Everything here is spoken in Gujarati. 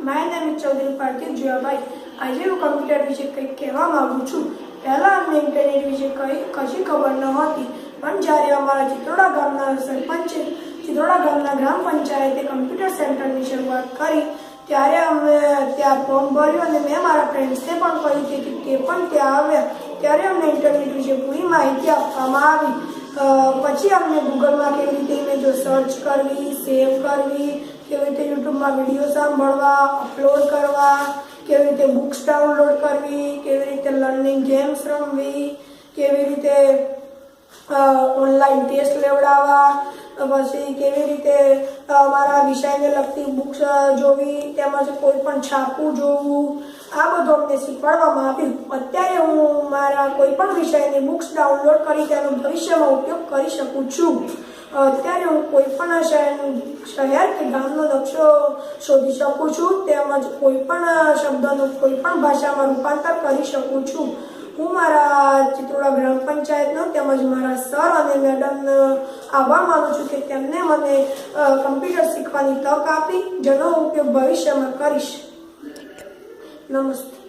માય નેમ ઇઝ ચૌધરી પાર્થિવ જીવાભાઈ. આજે હું કમ્પ્યુટર વિશે કંઈક કહેવા માંગુ છું. પહેલાં અમને ઇન્ટરનેટ વિશે કશી ખબર ન હતી, પણ જ્યારે અમારા ચિત્રોડા ગામના સરપંચે ચિત્રોડા ગામના ગ્રામ પંચાયતે કમ્પ્યુટર સેન્ટરની શરૂઆત કરી ત્યારે અમે ત્યાં ફોર્મ ભર્યું અને મેં મારા ફ્રેન્ડ્સને પણ કહ્યું કે તે પણ ત્યાં આવ્યા. ત્યારે અમને ઇન્ટરનેટ વિશે પૂરી માહિતી આપવામાં આવી. પછી અમને ગૂગલમાં કેવી રીતે ઇમેજો સર્ચ કરવી, સેવ કરવી, કેવી રીતે યુટ્યુબમાં વિડીયો સાંભળવા, અપલોડ કરવા, કેવી રીતે બુક્સ ડાઉનલોડ કરવી, કેવી રીતે લર્નિંગ ગેમ્સ રમવી, કેવી રીતે ઓનલાઈન ટેસ્ટ લેવડાવવા, પછી કેવી રીતે અમારા વિષયને લગતી બુક્સ જોવી, તેમજ કોઈ પણ છાપું જોવું, આ બધું અમને શીખવાડવામાં આવ્યું. અત્યારે હું મારા કોઈ પણ વિષયની બુક્સ ડાઉનલોડ કરી તેનો ભવિષ્યમાં ઉપયોગ કરી શકું છું. અત્યારે હું કોઈ પણ શહેર કે ગામનો નકશો શોધી શકું છું, તેમજ કોઈ પણ શબ્દનું કોઈ પણ ભાષામાં રૂપાંતર કરી શકું છું. હું મારા ચિત્રોડા ગ્રામ પંચાયતનો તેમજ મારા સર અને મેડમનો આભાર માનું છું કે તેમને મને કમ્પ્યુટર શીખવાની તક આપી, જેનો ઉપયોગ ભવિષ્યમાં કરીશ. નમસ્તે.